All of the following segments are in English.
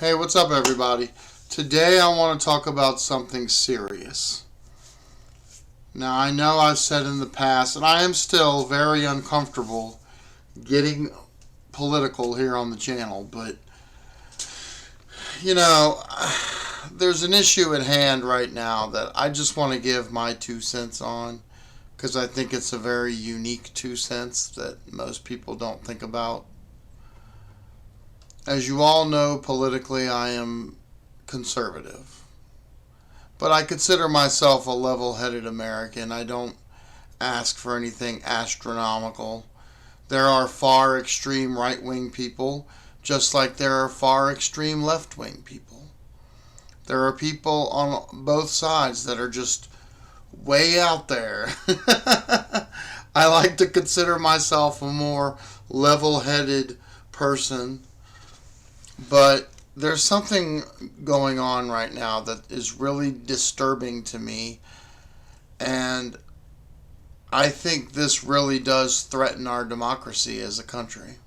Hey, what's up, everybody? Today I want to talk about something serious. Now, I know I've said in the past, and I am still very uncomfortable getting political here on the channel, but, you know, there's an issue at hand right now that I just want to give my 2 cents on because I think it's a very unique 2 cents that most people don't think about. As you all know, politically, I am conservative. But I consider myself a level-headed American. I don't ask for anything astronomical. There are far extreme right-wing people, just like there are far extreme left-wing people. There are people on both sides that are just way out there. I like to consider myself a more level-headed person. But there's something going on right now that is really disturbing to me, and I think this really does threaten our democracy as a country.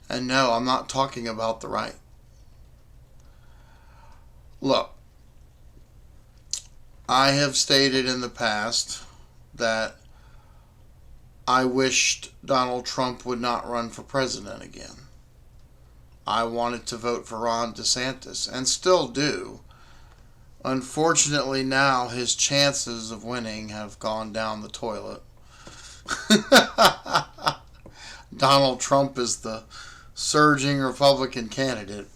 And no, I'm not talking about the right. Look, I have stated in the past that I wished Donald Trump would not run for president again. I wanted to vote for Ron DeSantis, and still do. Unfortunately, now his chances of winning have gone down the toilet. Donald Trump is the surging Republican candidate.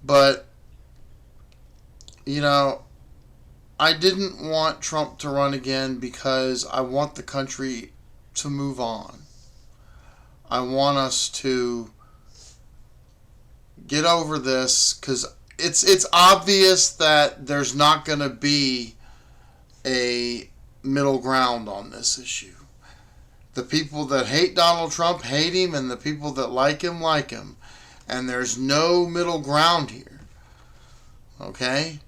But, I didn't want Trump to run again because I want the country to move on. I want us to get over this because it's obvious that there's not going to be a middle ground on this issue. The people that hate Donald Trump hate him, and the people that like him like him. And there's no middle ground here. Okay?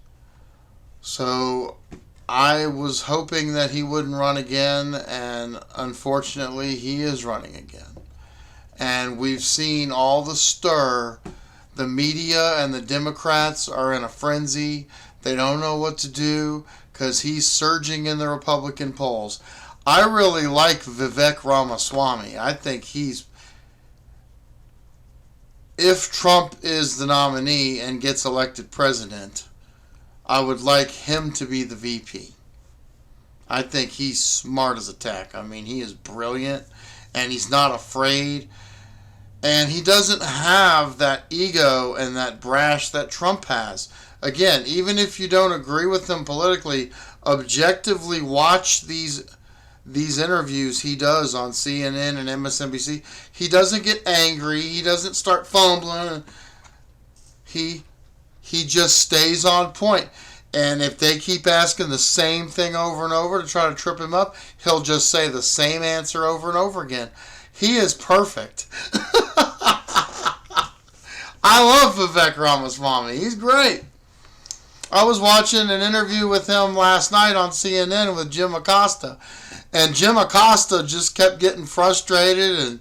So I was hoping that he wouldn't run again, and unfortunately he is running again. And we've seen all the stir. The media and the Democrats are in a frenzy. They don't know what to do because he's surging in the Republican polls. I really like Vivek Ramaswamy. I think if Trump is the nominee and gets elected president, I would like him to be the VP. I think he's smart as a tack. I mean, he is brilliant, and he's not afraid. And he doesn't have that ego and that brash that Trump has. Again, even if you don't agree with him politically, objectively watch these interviews he does on CNN and MSNBC. He doesn't get angry. He doesn't start fumbling. He just stays on point. And if they keep asking the same thing over and over to try to trip him up, he'll just say the same answer over and over again. He is perfect. I love Vivek Ramaswamy. He's great. I was watching an interview with him last night on CNN with Jim Acosta. And Jim Acosta just kept getting frustrated and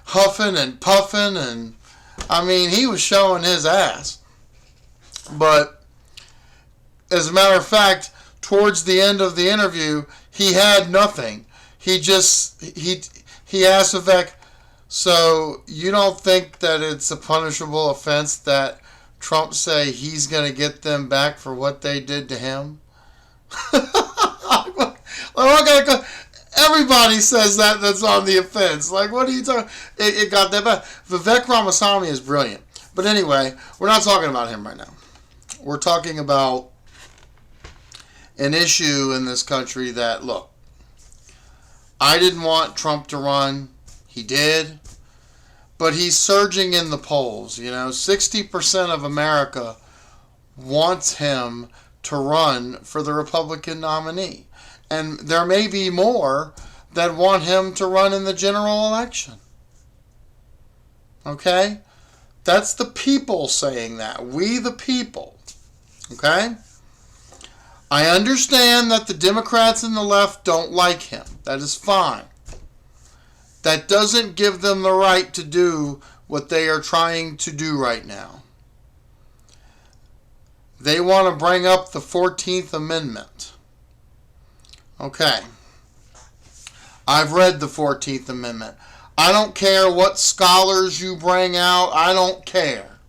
huffing and puffing. And, he was showing his ass. But, as a matter of fact, towards the end of the interview, he had nothing. He asked Vivek, so you don't think that it's a punishable offense that Trump say he's going to get them back for what they did to him? Everybody says that's on the offense. Like, what are you talking? It got that back. Vivek Ramaswamy is brilliant. But anyway, we're not talking about him right now. We're talking about an issue in this country that, look, I didn't want Trump to run. He did. But he's surging in the polls. 60% of America wants him to run for the Republican nominee. And there may be more that want him to run in the general election. Okay? That's the people saying that. We the people. Okay? I understand that the Democrats and the left don't like him. That is fine. That doesn't give them the right to do what they are trying to do right now. They want to bring up the 14th Amendment. Okay. I've read the 14th Amendment. I don't care what scholars you bring out. I don't care.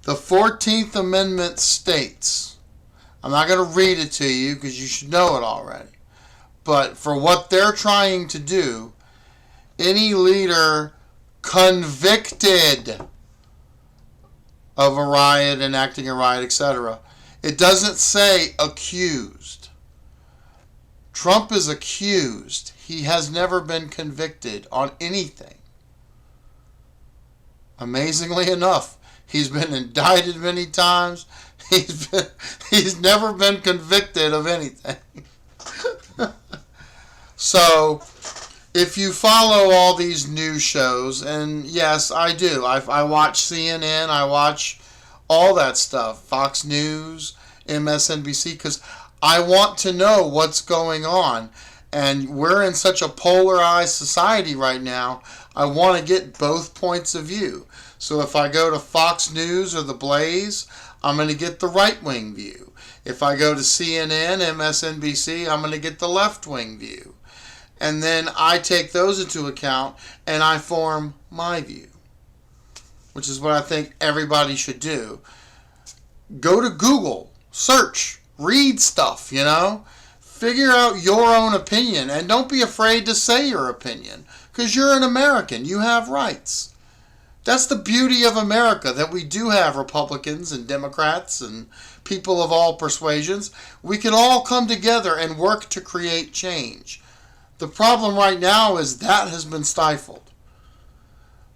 The 14th Amendment states, I'm not going to read it to you because you should know it already. But for what they're trying to do, any leader convicted of a riot, enacting a riot, etc. It doesn't say accused. Trump is accused. He has never been convicted on anything. Amazingly enough, he's been indicted many times. He's never been convicted of anything. So, if you follow all these news shows, and yes, I do. I watch CNN, I watch all that stuff, Fox News, MSNBC, because I want to know what's going on. And we're in such a polarized society right now, I want to get both points of view. So if I go to Fox News or The Blaze, I'm going to get the right-wing view. If I go to CNN, MSNBC, I'm going to get the left-wing view. And then I take those into account and I form my view, which is what I think everybody should do. Go to Google, search, read stuff, Figure out your own opinion, and don't be afraid to say your opinion, because you're an American. You have rights. That's the beauty of America, that we do have Republicans and Democrats and people of all persuasions. We can all come together and work to create change. The problem right now is that has been stifled.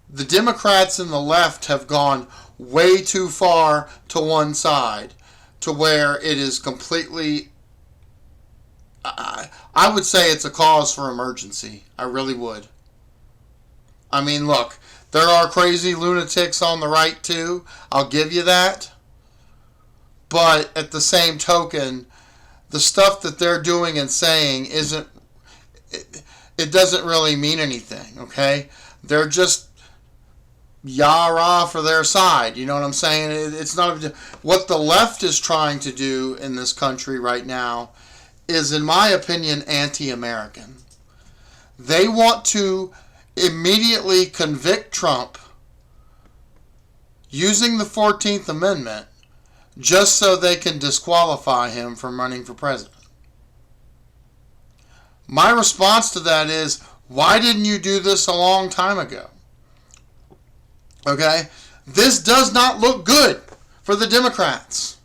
The Democrats and the left have gone way too far to one side, to where it is completely, I would say it's a cause for emergency. I really would. I mean, look, there are crazy lunatics on the right too. I'll give you that. But at the same token, the stuff that they're doing and saying it doesn't really mean anything, okay? They're just yah-rah for their side. You know what I'm saying? It's not what the left is trying to do in this country right now is, in my opinion, anti-American. They want to immediately convict Trump using the 14th Amendment just so they can disqualify him from running for president. My response to that is, why didn't you do this a long time ago? Okay? This does not look good for the Democrats.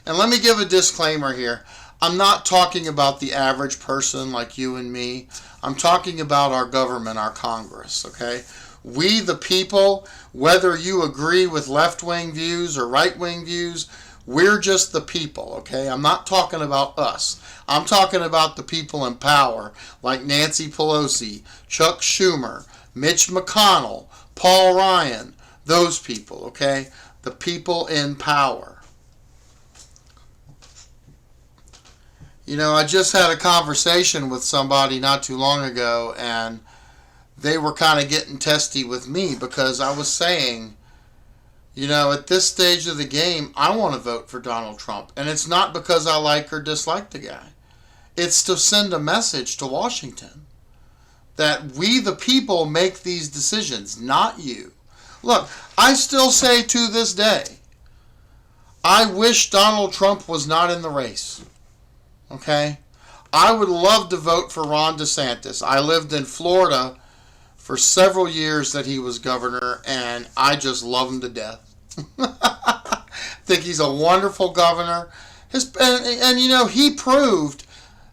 And let me give a disclaimer here. I'm not talking about the average person like you and me. I'm talking about our government, our Congress, okay? We, the people, whether you agree with left-wing views or right-wing views, we're just the people, okay? I'm not talking about us. I'm talking about the people in power, like Nancy Pelosi, Chuck Schumer, Mitch McConnell, Paul Ryan, those people, okay? The people in power. I just had a conversation with somebody not too long ago, and they were kind of getting testy with me because I was saying, at this stage of the game, I want to vote for Donald Trump. And it's not because I like or dislike the guy. It's to send a message to Washington that we, the people, make these decisions, not you. Look, I still say to this day, I wish Donald Trump was not in the race. Okay? I would love to vote for Ron DeSantis. I lived in Florida for several years that he was governor, and I just love him to death. I think he's a wonderful governor. He proved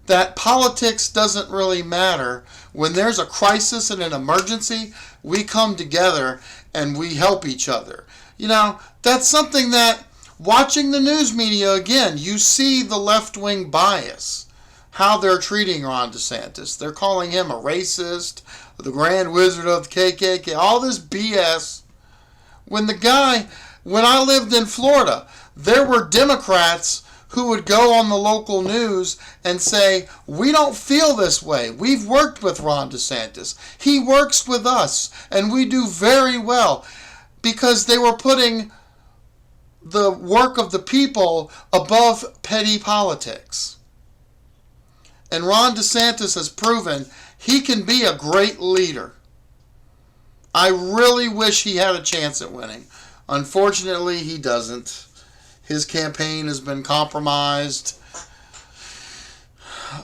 that politics doesn't really matter. When there's a crisis and an emergency, we come together and we help each other. That's something that, watching the news media again, you see the left-wing bias, how they're treating Ron DeSantis. They're calling him a racist, the Grand Wizard of the KKK, all this BS. When I lived in Florida, there were Democrats who would go on the local news and say, we don't feel this way. We've worked with Ron DeSantis. He works with us, and we do very well, because they were putting the work of the people above petty politics. And Ron DeSantis has proven he can be a great leader. I really wish he had a chance at winning. Unfortunately, he doesn't. His campaign has been compromised.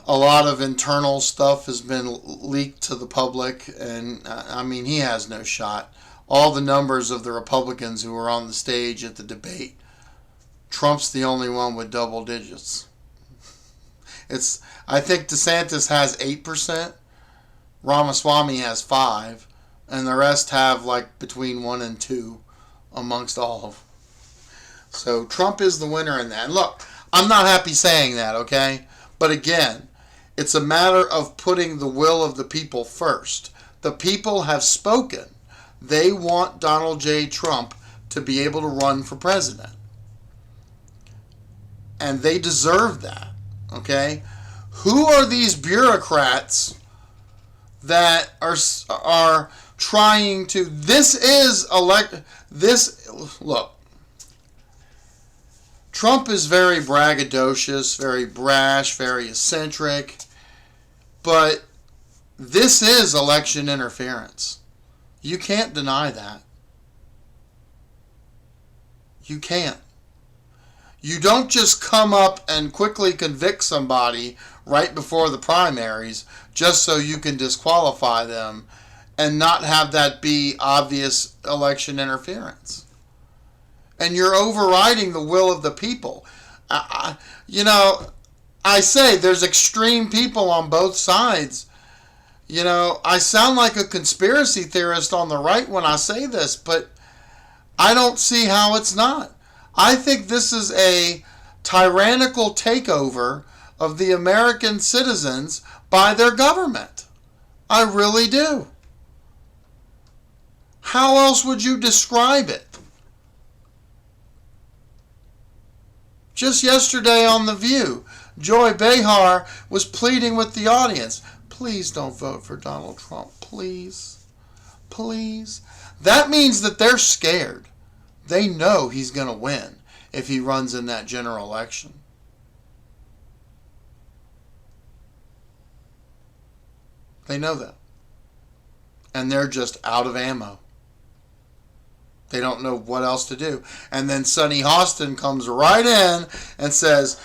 A lot of internal stuff has been leaked to the public, and I mean, he has no shot. All the numbers of the Republicans who were on the stage at the debate, Trump's the only one with double digits. I think DeSantis has 8%, Ramaswamy has 5%, and the rest have like between 1 and 2 amongst all of them. So Trump is the winner in that. And look, I'm not happy saying that, okay? But again, it's a matter of putting the will of the people first. The people have spoken. They want Donald J. Trump to be able to run for president. And they deserve that, okay? Who are these bureaucrats that are trying to... Look, Trump is very braggadocious, very brash, very eccentric, but this is election interference. You can't deny that. You can't. You don't just come up and quickly convict somebody right before the primaries just so you can disqualify them and not have that be obvious election interference. And you're overriding the will of the people. I say there's extreme people on both sides. I sound like a conspiracy theorist on the right when I say this, but I don't see how it's not. I think this is a tyrannical takeover of the American citizens by their government. I really do. How else would you describe it? Just yesterday on The View, Joy Behar was pleading with the audience, please don't vote for Donald Trump. Please. Please. That means that they're scared. They know he's going to win if he runs in that general election. They know that. And they're just out of ammo. They don't know what else to do. And then Sonny Hostin comes right in and says,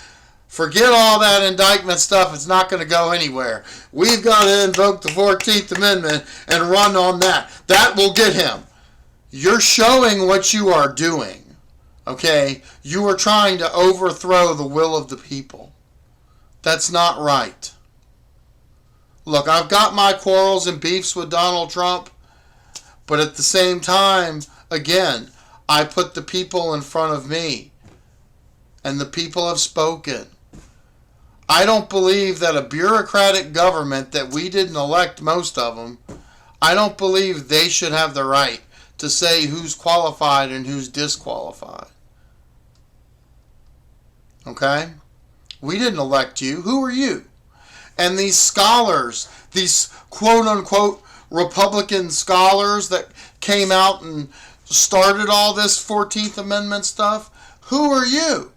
forget all that indictment stuff. It's not going to go anywhere. We've got to invoke the 14th Amendment and run on that. That will get him. You're showing what you are doing. Okay? You are trying to overthrow the will of the people. That's not right. Look, I've got my quarrels and beefs with Donald Trump, but at the same time, again, I put the people in front of me, and the people have spoken. I don't believe that a bureaucratic government that we didn't elect, most of them, I don't believe they should have the right to say who's qualified and who's disqualified. Okay? We didn't elect you. Who are you? And these scholars, these quote-unquote Republican scholars that came out and started all this 14th Amendment stuff, who are you?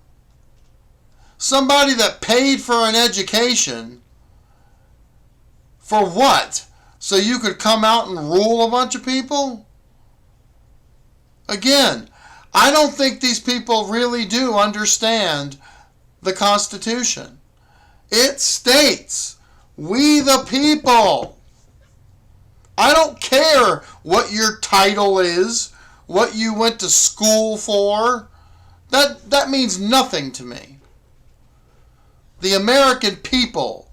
Somebody that paid for an education for what? So you could come out and rule a bunch of people? Again, I don't think these people really do understand the Constitution. It states, we the people. I don't care what your title is, what you went to school for. That means nothing to me. The American people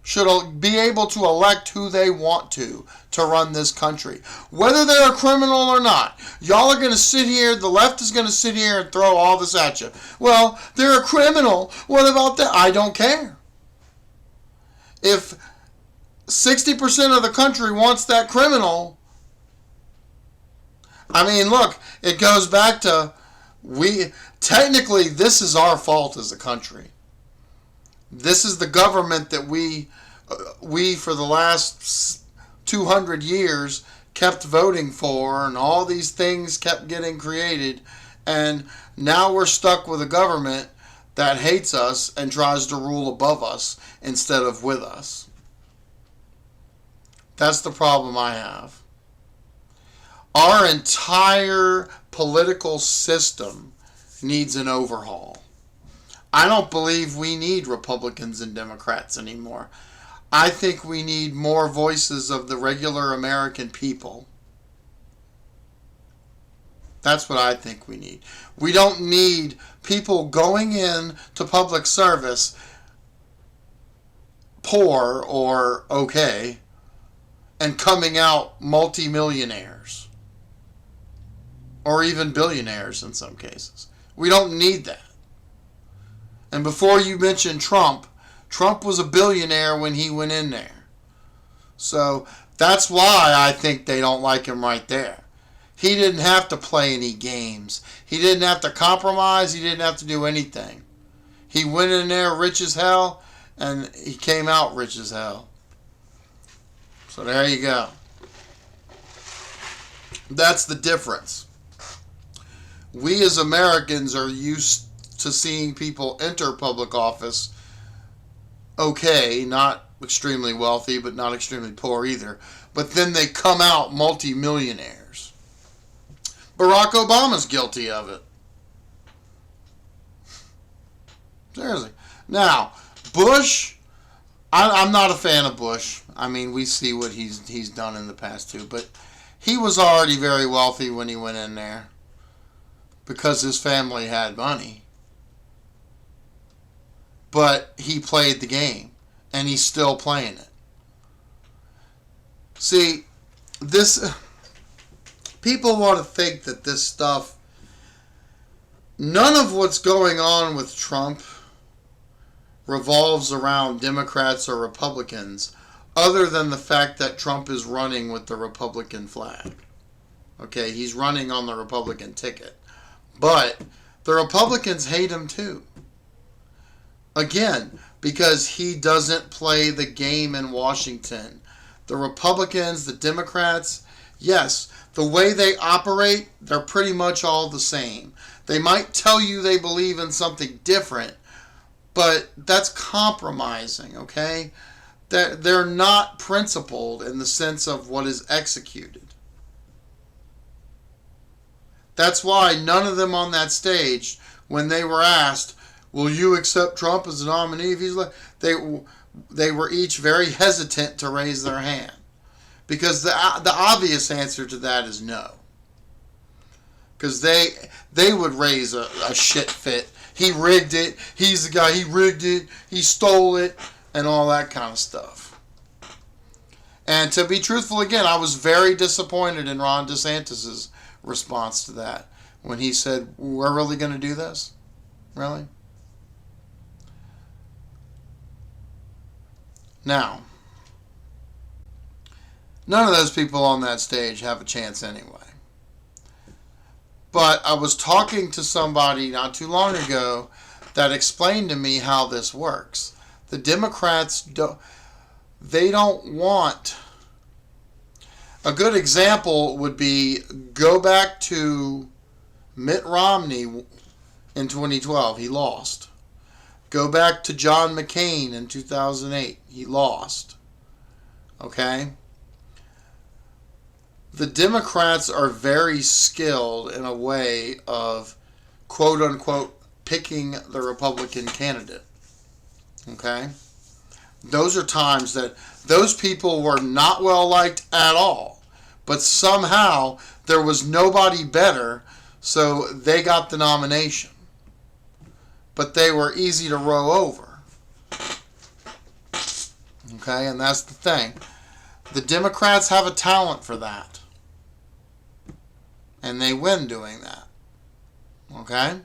should be able to elect who they want to run this country. Whether they're a criminal or not. Y'all are going to sit here, the left is going to sit here and throw all this at you. Well, they're a criminal. What about that? I don't care. If 60% of the country wants that criminal, I mean, look, it goes back to, technically, this is our fault as a country. This is the government that we for the last 200 years kept voting for, and all these things kept getting created, and now we're stuck with a government that hates us and tries to rule above us instead of with us. That's the problem I have. Our entire political system needs an overhaul. I don't believe we need Republicans and Democrats anymore. I think we need more voices of the regular American people. That's what I think we need. We don't need people going in to public service poor or okay and coming out multimillionaires or even billionaires in some cases. We don't need that. And before you mention Trump was a billionaire when he went in there. So that's why I think they don't like him right there. He didn't have to play any games. He didn't have to compromise. He didn't have to do anything. He went in there rich as hell, and he came out rich as hell. So there you go. That's the difference. We as Americans are used to seeing people enter public office okay, not extremely wealthy, but not extremely poor either. But then they come out multimillionaires. Barack Obama's guilty of it. Seriously. Now, Bush, I'm not a fan of Bush. I mean, we see what he's done in the past too, but he was already very wealthy when he went in there because his family had money. But he played the game, and he's still playing it. See, people want to think that this stuff, none of what's going on with Trump revolves around Democrats or Republicans, other than the fact that Trump is running with the Republican flag. Okay, he's running on the Republican ticket. But the Republicans hate him too. Again, because he doesn't play the game in Washington. The Republicans, the Democrats, yes, the way they operate, they're pretty much all the same. They might tell you they believe in something different, but that's compromising, okay? They're not principled in the sense of what is executed. That's why none of them on that stage, when they were asked, will you accept Trump as a nominee if he's they were each very hesitant to raise their hand. Because the obvious answer to that is no. Because they would raise a shit fit. He rigged it. He's the guy. He rigged it. He stole it. And all that kind of stuff. And to be truthful again, I was very disappointed in Ron DeSantis' response to that. When he said, we're really going to do this? Really? Now, none of those people on that stage have a chance anyway. But I was talking to somebody not too long ago that explained to me how this works. The Democrats don't want... A good example would be go back to Mitt Romney in 2012. He lost. Go back to John McCain in 2008. He lost. Okay? The Democrats are very skilled in a way of, quote unquote, picking the Republican candidate. Okay? Those are times that those people were not well liked at all. But somehow there was nobody better, so they got the nomination. But they were easy to row over. Okay, and that's the thing. The Democrats have a talent for that. And they win doing that. Okay?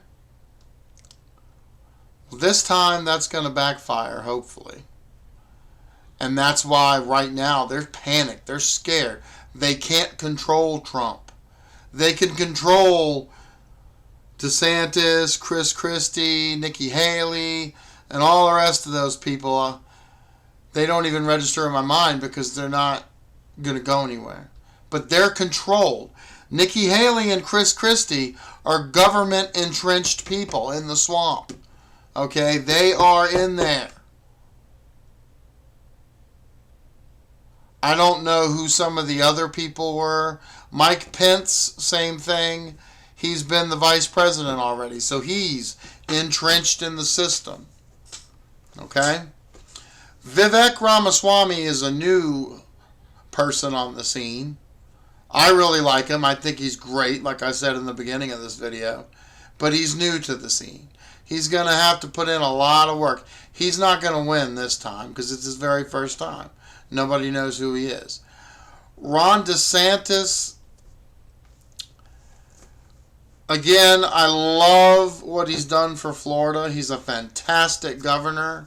Well, this time that's going to backfire, hopefully. And that's why right now they're panicked. They're scared. They can't control Trump. They can control DeSantis, Chris Christie, Nikki Haley, And all the rest of those people, they don't even register in my mind because they're not going to go anywhere. But they're controlled. Nikki Haley and Chris Christie are government entrenched people in the swamp. Okay, they are in there. I don't know who some of the other people were. Mike Pence, same thing. He's been the vice president already, so he's entrenched in the system. Okay? Vivek Ramaswamy is a new person on the scene. I really like him. I think he's great, like I said in the beginning of this video. But he's new to the scene. He's going to have to put in a lot of work. He's not going to win this time because it's his very first time. Nobody knows who he is. Ron DeSantis, again, I love what he's done for Florida. He's a fantastic governor.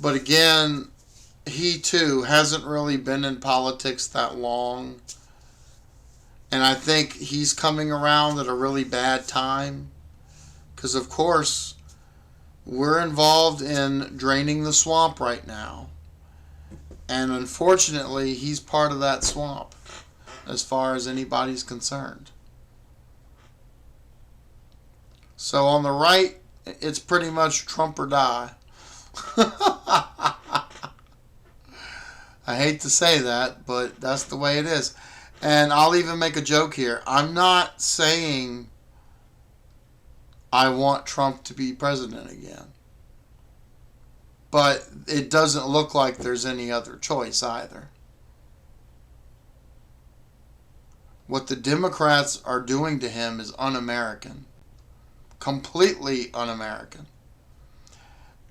But again, he too hasn't really been in politics that long. And I think he's coming around at a really bad time. Because, of course, we're involved in draining the swamp right now. And unfortunately, he's part of that swamp as far as anybody's concerned. So on the right, it's pretty much Trump or die. I hate to say that, but that's the way it is. And I'll even make a joke here. I'm not saying I want Trump to be president again. But it doesn't look like there's any other choice either. What the Democrats are doing to him is un-American. Completely un-American.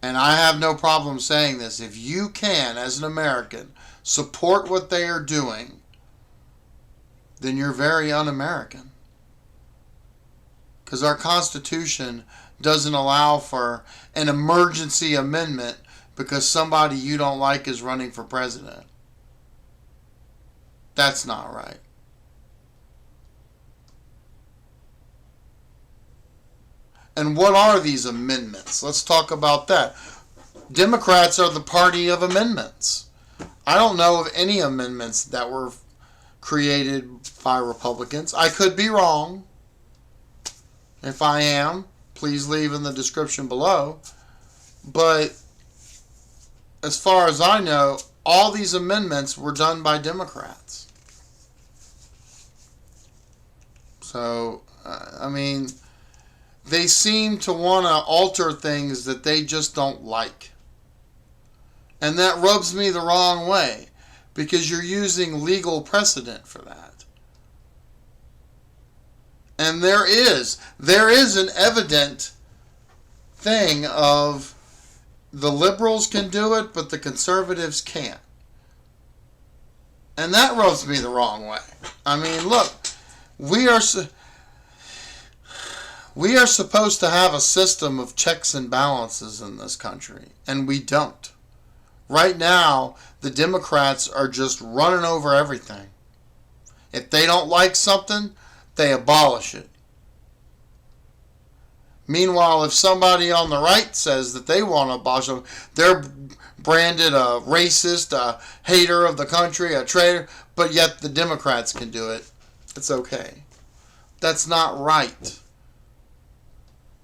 And I have no problem saying this. If you can, as an American, support what they are doing, then you're very un-American. Because our Constitution doesn't allow for an emergency amendment because somebody you don't like is running for president. That's not right. And what are these amendments? Let's talk about that. Democrats are the party of amendments. I don't know of any amendments that were created by Republicans. I could be wrong. If I am, please leave in the description below. But as far as I know, all these amendments were done by Democrats. So, I mean, they seem to want to alter things that they just don't like. And that rubs me the wrong way because you're using legal precedent for that. And there is an evident thing of the liberals can do it, but the conservatives can't. And that rubs me the wrong way. I mean, look, we are supposed to have a system of checks and balances in this country, and we don't. Right now, the Democrats are just running over everything. If they don't like something, they abolish it. Meanwhile, if somebody on the right says that they want to abolish them, they're branded a racist, a hater of the country, a traitor, but yet the Democrats can do it. It's okay. That's not right.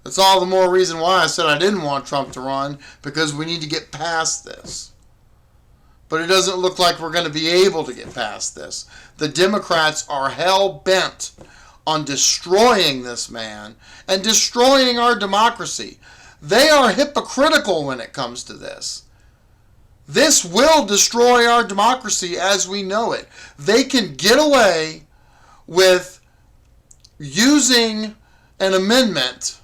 That's all the more reason why I said I didn't want Trump to run, because we need to get past this. But it doesn't look like we're going to be able to get past this. The Democrats are hell-bent on destroying this man and destroying our democracy. They are hypocritical when it comes to this. This will destroy our democracy as we know it. They can get away with using an amendment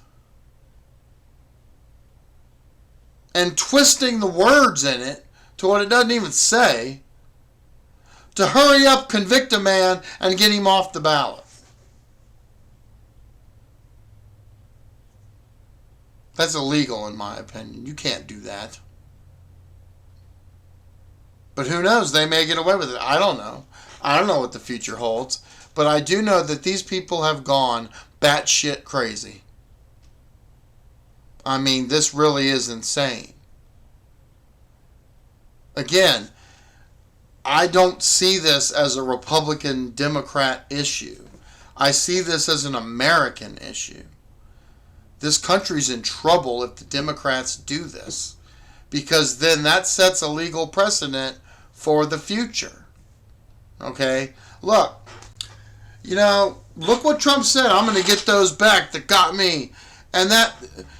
and twisting the words in it to what it doesn't even say to hurry up, convict a man, and get him off the ballot. That's illegal in my opinion. You can't do that. But who knows? They may get away with it. I don't know. I don't know what the future holds. But I do know that these people have gone batshit crazy. I mean, this really is insane. Again, I don't see this as a Republican-Democrat issue. I see this as an American issue. This country's in trouble if the Democrats do this, because then that sets a legal precedent for the future. Okay? Look, look what Trump said. I'm going to get those back that got me. And that,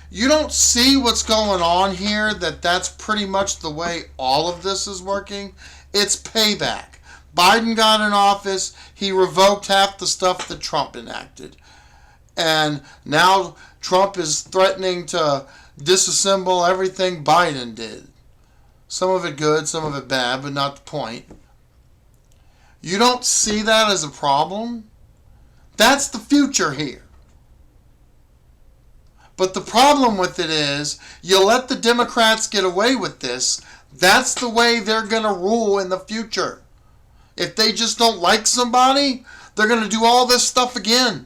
you don't see what's going on here, that's pretty much the way all of this is working. It's payback. Biden got in office. He revoked half the stuff that Trump enacted. And now Trump is threatening to disassemble everything Biden did. Some of it good, some of it bad, but not the point. You don't see that as a problem? That's the future here. But the problem with it is, you let the Democrats get away with this, that's the way they're going to rule in the future. If they just don't like somebody, they're going to do all this stuff again.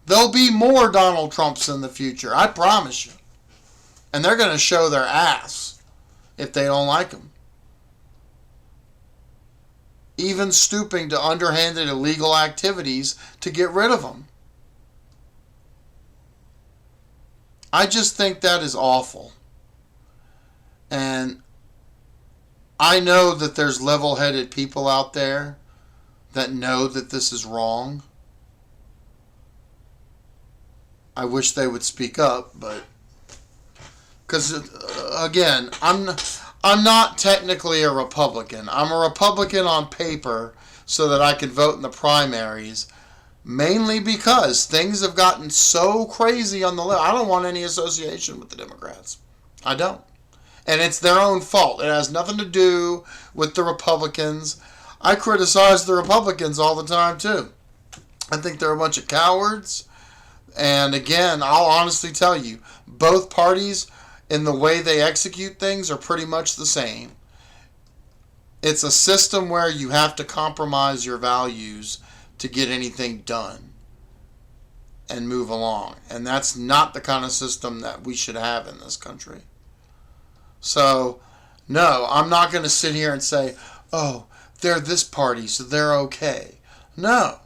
There'll be more Donald Trumps in the future, I promise you. And they're going to show their ass if they don't like him. Even stooping to underhanded illegal activities to get rid of them. I just think that is awful. And I know that there's level-headed people out there that know that this is wrong. I wish they would speak up, but because again, I'm not technically a Republican. I'm a Republican on paper so that I can vote in the primaries, mainly because things have gotten so crazy on the left. I don't want any association with the Democrats. I don't. And it's their own fault. It has nothing to do with the Republicans. I criticize the Republicans all the time, too. I think they're a bunch of cowards. And again, I'll honestly tell you, both parties, in the way they execute things, are pretty much the same. It's a system where you have to compromise your values to get anything done and move along. And that's not the kind of system that we should have in this country. So, no, I'm not going to sit here and say, oh, they're this party, so they're okay. No.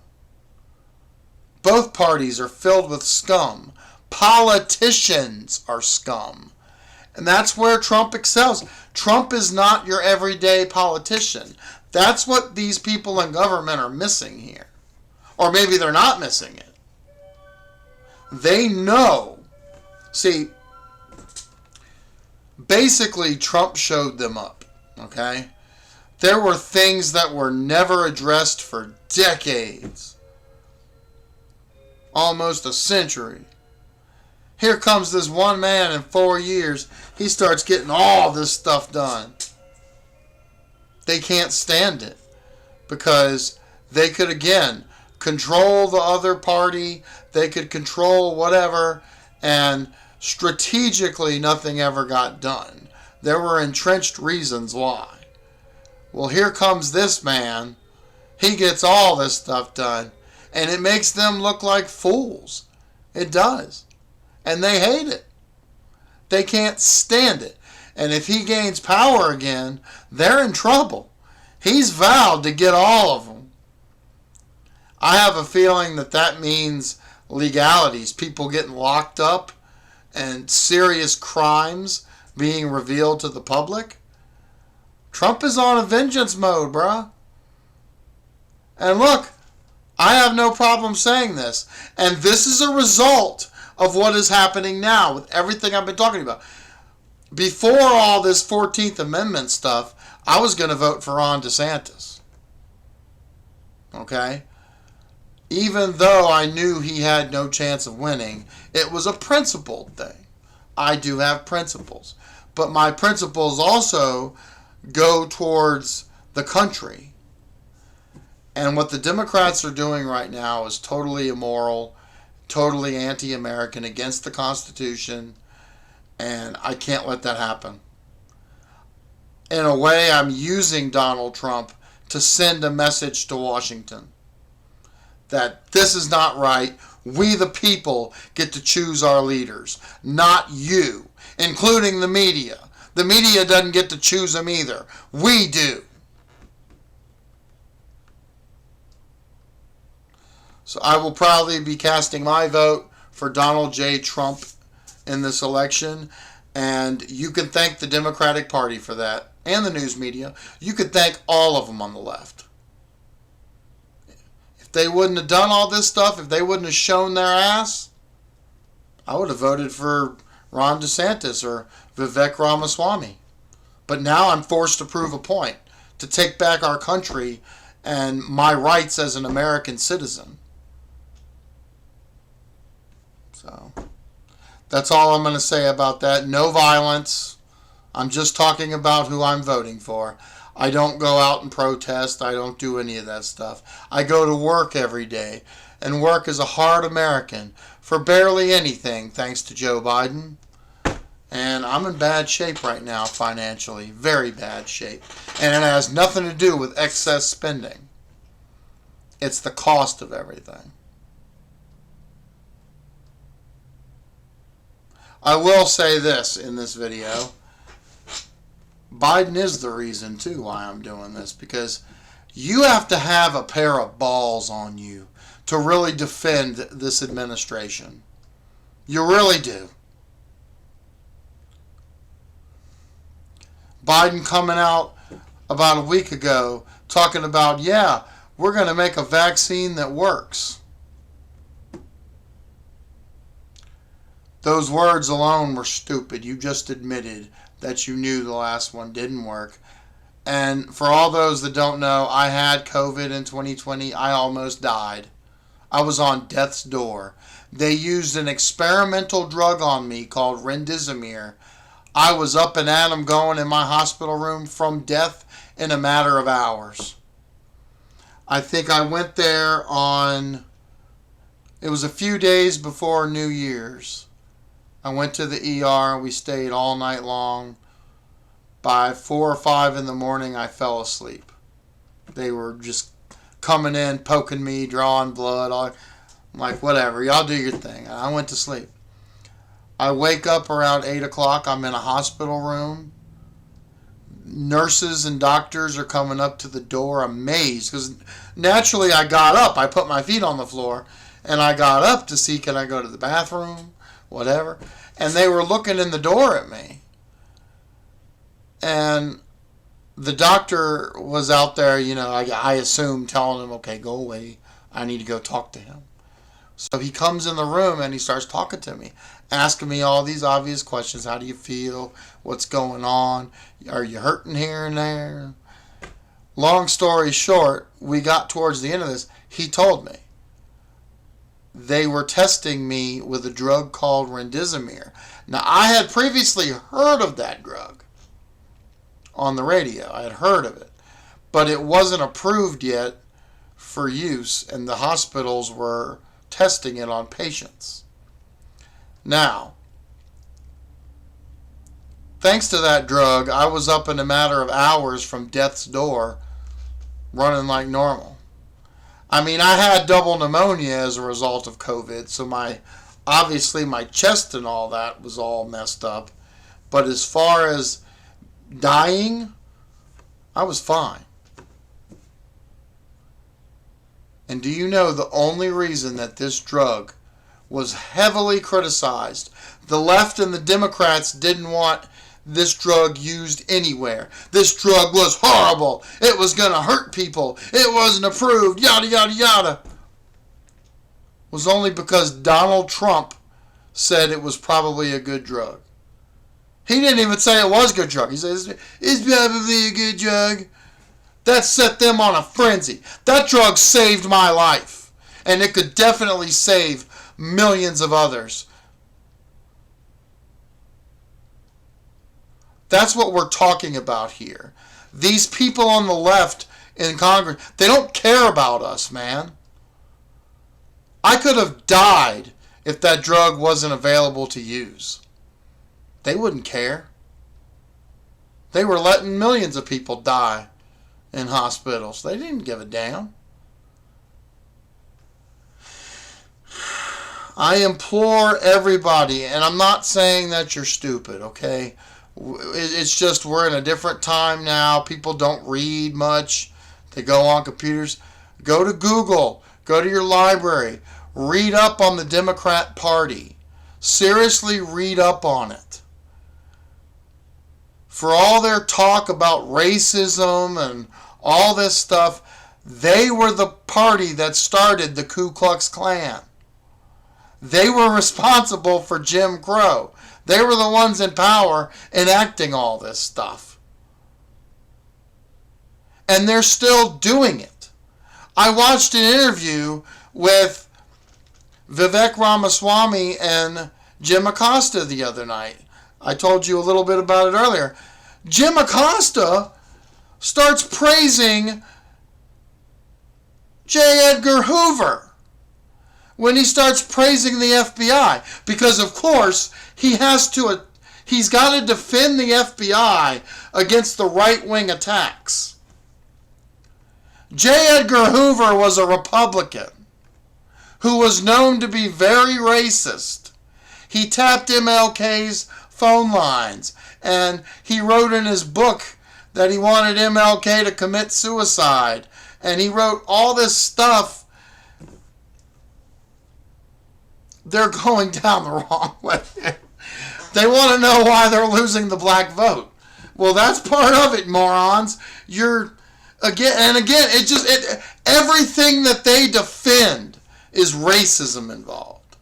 Both parties are filled with scum. Politicians are scum. And that's where Trump excels. Trump is not your everyday politician. That's what these people in government are missing here. Or maybe they're not missing it. They know. See, basically Trump showed them up. Okay? There were things that were never addressed for decades. Almost a century. Here comes this one man in 4 years. He starts getting all this stuff done. They can't stand it. Because they could, again, control the other party. They could control whatever. And strategically, nothing ever got done. There were entrenched reasons why. Well, here comes this man. He gets all this stuff done. And it makes them look like fools. It does. And they hate it. They can't stand it. And if he gains power again, they're in trouble. He's vowed to get all of them. I have a feeling that means legalities, people getting locked up, and serious crimes being revealed to the public. Trump is on a vengeance mode, bruh. And look, I have no problem saying this. And this is a result of what is happening now with everything I've been talking about. Before all this 14th Amendment stuff, I was going to vote for Ron DeSantis. Okay? Even though I knew he had no chance of winning, it was a principled thing. I do have principles. But my principles also go towards the country. And what the Democrats are doing right now is totally immoral, totally anti-American, against the Constitution, and I can't let that happen. In a way, I'm using Donald Trump to send a message to Washington. that this is not right. We, the people, get to choose our leaders, not you, including the media. The media doesn't get to choose them either. We do. So I will proudly be casting my vote for Donald J. Trump in this election. And you can thank the Democratic Party for that, and the news media. You could thank all of them on the left. If they wouldn't have done all this stuff, if they wouldn't have shown their ass, I would have voted for Ron DeSantis or Vivek Ramaswamy. But now I'm forced to prove a point, to take back our country and my rights as an American citizen. So that's all I'm going to say about that. No violence. I'm just talking about who I'm voting for. I don't go out and protest. I don't do any of that stuff. I go to work every day and work as a hard American for barely anything, thanks to Joe Biden. And I'm in bad shape right now financially. Very bad shape. And it has nothing to do with excess spending. It's the cost of everything. I will say this in this video. Biden is the reason, too, why I'm doing this. Because you have to have a pair of balls on you to really defend this administration. You really do. Biden coming out about a week ago talking about, yeah, we're going to make a vaccine that works. Those words alone were stupid. You just admitted that you knew the last one didn't work. And for all those that don't know, I had COVID in 2020. I almost died. I was on death's door. They used an experimental drug on me called remdesivir. I was up and at 'em going in my hospital room from death in a matter of hours. I think I went there it was a few days before New Year's. I went to the ER. We stayed all night long. By 4 or 5 in the morning, I fell asleep. They were just coming in, poking me, drawing blood. I'm like, whatever, y'all do your thing. And I went to sleep. I wake up around 8 o'clock. I'm in a hospital room. Nurses and doctors are coming up to the door amazed. Because naturally I got up. I put my feet on the floor. And I got up to see, can I go to the bathroom? Whatever. And they were looking in the door at me. And the doctor was out there, I assume, telling him, okay, go away. I need to go talk to him. So he comes in the room and he starts talking to me, asking me all these obvious questions. How do you feel? What's going on? Are you hurting here and there? Long story short, we got towards the end of this. He told me they were testing me with a drug called remdesivir. Now, I had previously heard of that drug on the radio. I had heard of it. But it wasn't approved yet for use, and the hospitals were testing it on patients. Now, thanks to that drug, I was up in a matter of hours from death's door, running like normal. I mean, I had double pneumonia as a result of COVID, so obviously my chest and all that was all messed up. But as far as dying, I was fine. And do you know the only reason that this drug was heavily criticized? The left and the Democrats didn't want this drug used anywhere. This drug was horrible. It was going to hurt people. It wasn't approved. Yada, yada, yada. It was only because Donald Trump said it was probably a good drug. He didn't even say it was a good drug. He says, it's probably a good drug. That set them on a frenzy. That drug saved my life. And it could definitely save millions of others. That's what we're talking about here. These people on the left in Congress, they don't care about us, man. I could have died if that drug wasn't available to use. They wouldn't care. They were letting millions of people die in hospitals. They didn't give a damn. I implore everybody, and I'm not saying that you're stupid, okay? It's just we're in a different time now. People don't read much. They go on computers. Go to Google. Go to your library. Read up on the Democrat Party. Seriously, read up on it. For all their talk about racism and all this stuff, they were the party that started the Ku Klux Klan. They were responsible for Jim Crow. They were the ones in power enacting all this stuff. And they're still doing it. I watched an interview with Vivek Ramaswamy and Jim Acosta the other night. I told you a little bit about it earlier. Jim Acosta starts praising J. Edgar Hoover when he starts praising the FBI, because of course he's got to defend the FBI against the right-wing attacks. J. Edgar Hoover was a Republican who was known to be very racist. He tapped MLK's phone lines, and he wrote in his book that he wanted MLK to commit suicide, and he wrote all this stuff. They're going down the wrong way. They want to know why they're losing the black vote. Well, that's part of it, morons. Everything that they defend is racism involved.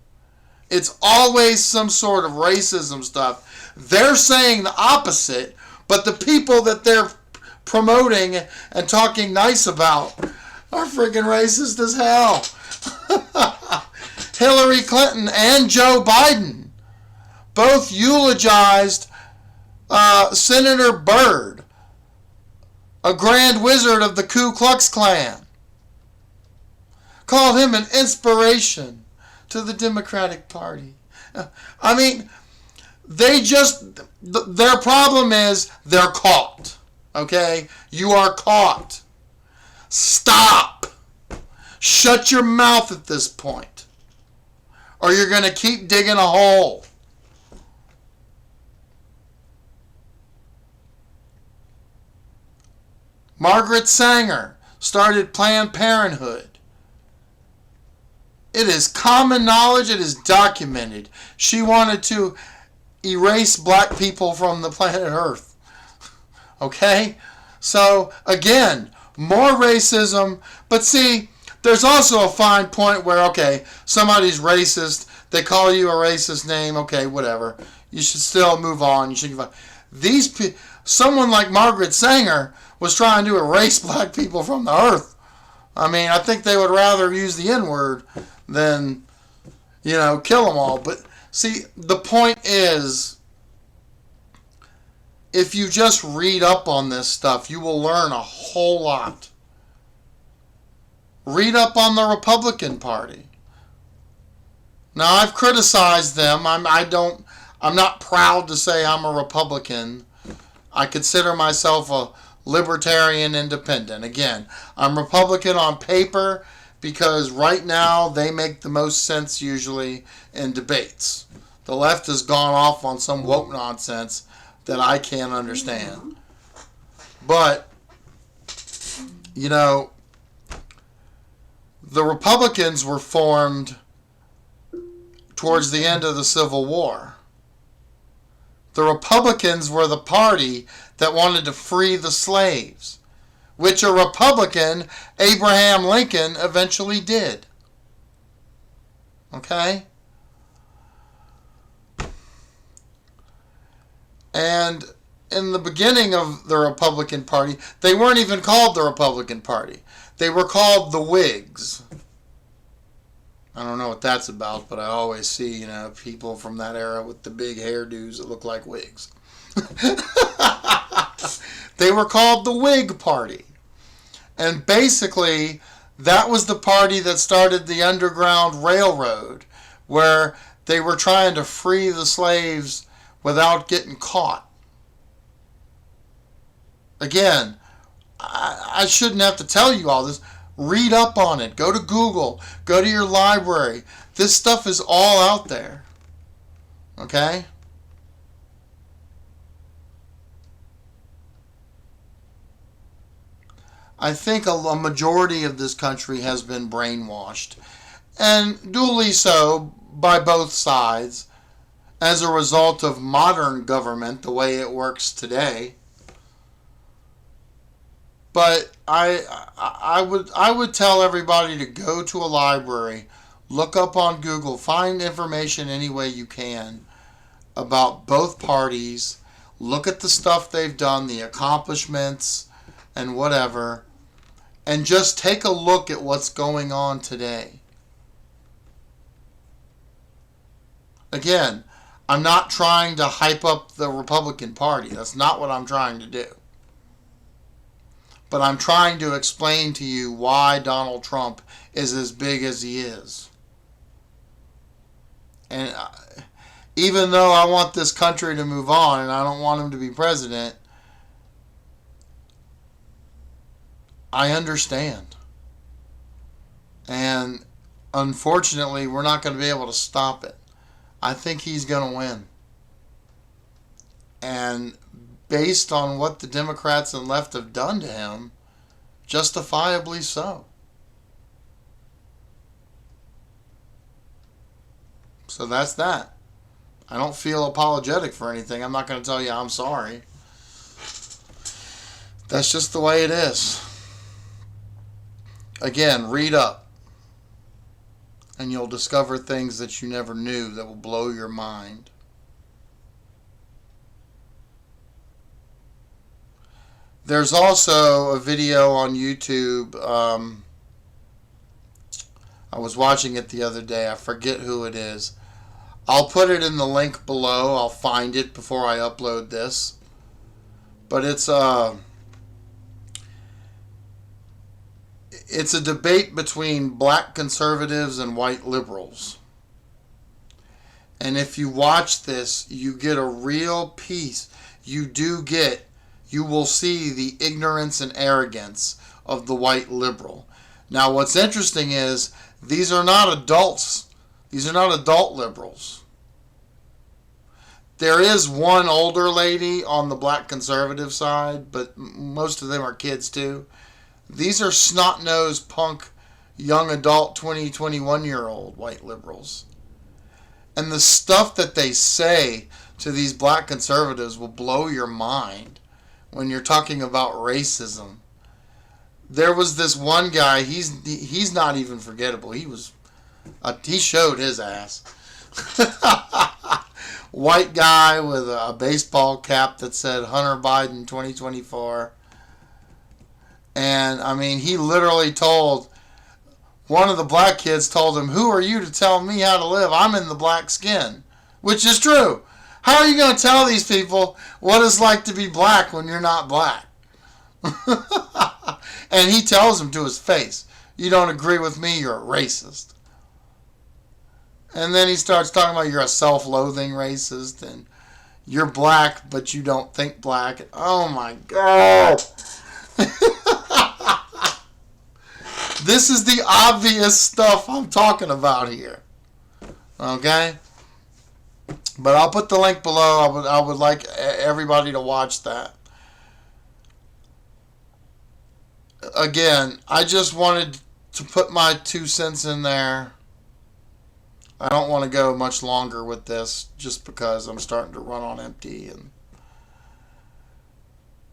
It's always some sort of racism stuff. They're saying the opposite, but the people that they're promoting and talking nice about are freaking racist as hell. Hillary Clinton and Joe Biden both eulogized Senator Byrd, a grand wizard of the Ku Klux Klan. Called him an inspiration to the Democratic Party. I mean, their problem is they're caught. Okay? You are caught. Stop. Shut your mouth at this point, or you're going to keep digging a hole. Margaret Sanger started Planned Parenthood. It is common knowledge. It is documented. She wanted to erase black people from the planet Earth. Okay? So, again, more racism. But see, there's also a fine point where, okay, somebody's racist. They call you a racist name. Okay, whatever. You should still move on. You should. Someone like Margaret Sanger was trying to erase black people from the earth. I mean, I think they would rather use the N-word than, kill them all. But see, the point is, if you just read up on this stuff, you will learn a whole lot. Read up on the Republican Party. Now, I've criticized them. I'm not proud to say I'm a Republican. I consider myself a libertarian independent. Again, I'm Republican on paper because right now they make the most sense usually in debates. The left has gone off on some woke nonsense that I can't understand. But, the Republicans were formed towards the end of the Civil War. The Republicans were the party that wanted to free the slaves, which a Republican, Abraham Lincoln, eventually did. Okay? And in the beginning of the Republican Party, they weren't even called the Republican Party. They were called the Whigs. I don't know what that's about, but I always see, people from that era with the big hairdos that look like wigs. They were called the Whig Party. And basically, that was the party that started the Underground Railroad, where they were trying to free the slaves without getting caught. Again, I shouldn't have to tell you all this, Read up on it. Go to Google. Go to your library. This stuff is all out there. Okay? I think a majority of this country has been brainwashed, and duly so by both sides, as a result of modern government, the way it works today. But I would tell everybody to go to a library, look up on Google, find information any way you can about both parties, look at the stuff they've done, the accomplishments, and whatever, and just take a look at what's going on today. Again, I'm not trying to hype up the Republican Party. That's not what I'm trying to do. But I'm trying to explain to you why Donald Trump is as big as he is. And even though I want this country to move on and I don't want him to be president, I understand. And unfortunately, we're not going to be able to stop it. I think he's going to win. And based on what the Democrats and left have done to him, justifiably so. So that's that. I don't feel apologetic for anything. I'm not going to tell you I'm sorry. That's just the way it is. Again, read up. And you'll discover things that you never knew that will blow your mind. There's also a video on YouTube. I was watching it the other day. I forget who it is. I'll put it in the link below. I'll find it before I upload this. But it's a debate between black conservatives and white liberals. And if you watch this, you get a real piece. You will see the ignorance and arrogance of the white liberal. Now, what's interesting is these are not adults. These are not adult liberals. There is one older lady on the black conservative side, but most of them are kids too. These are snot-nosed punk young adult 20, 21-year-old white liberals. And the stuff that they say to these black conservatives will blow your mind when you're talking about racism. There was this one guy, he's not even forgettable. He showed his ass. White guy with a baseball cap that said Hunter Biden 2024. And I mean, he literally told one of the black kids told him, "Who are you to tell me how to live? I'm in the black skin," which is true. How are you going to tell these people what it's like to be black when you're not black? And he tells them to his face, "You don't agree with me, you're a racist." And then he starts talking about you're a self-loathing racist and you're black but you don't think black. Oh my God. This is the obvious stuff I'm talking about here. Okay? But I'll put the link below. I would like everybody to watch that. Again, I just wanted to put my 2 cents in there. I don't want to go much longer with this just because I'm starting to run on empty. And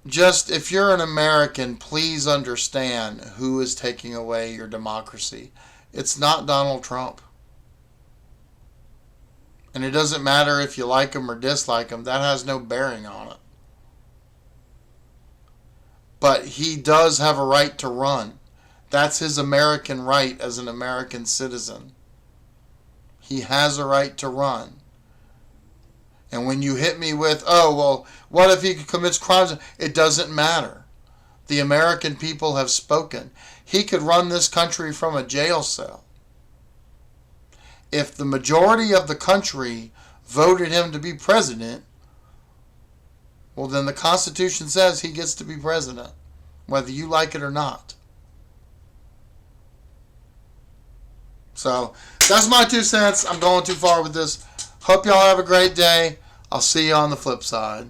just, if you're an American, please understand who is taking away your democracy. It's not Donald Trump. And it doesn't matter if you like him or dislike him. That has no bearing on it. But he does have a right to run. That's his American right as an American citizen. He has a right to run. And when you hit me with, "Oh, well, what if he commits crimes?" It doesn't matter. The American people have spoken. He could run this country from a jail cell. If the majority of the country voted him to be president, well, then the Constitution says he gets to be president, whether you like it or not. So that's my 2 cents. I'm going too far with this. Hope y'all have a great day. I'll see you on the flip side.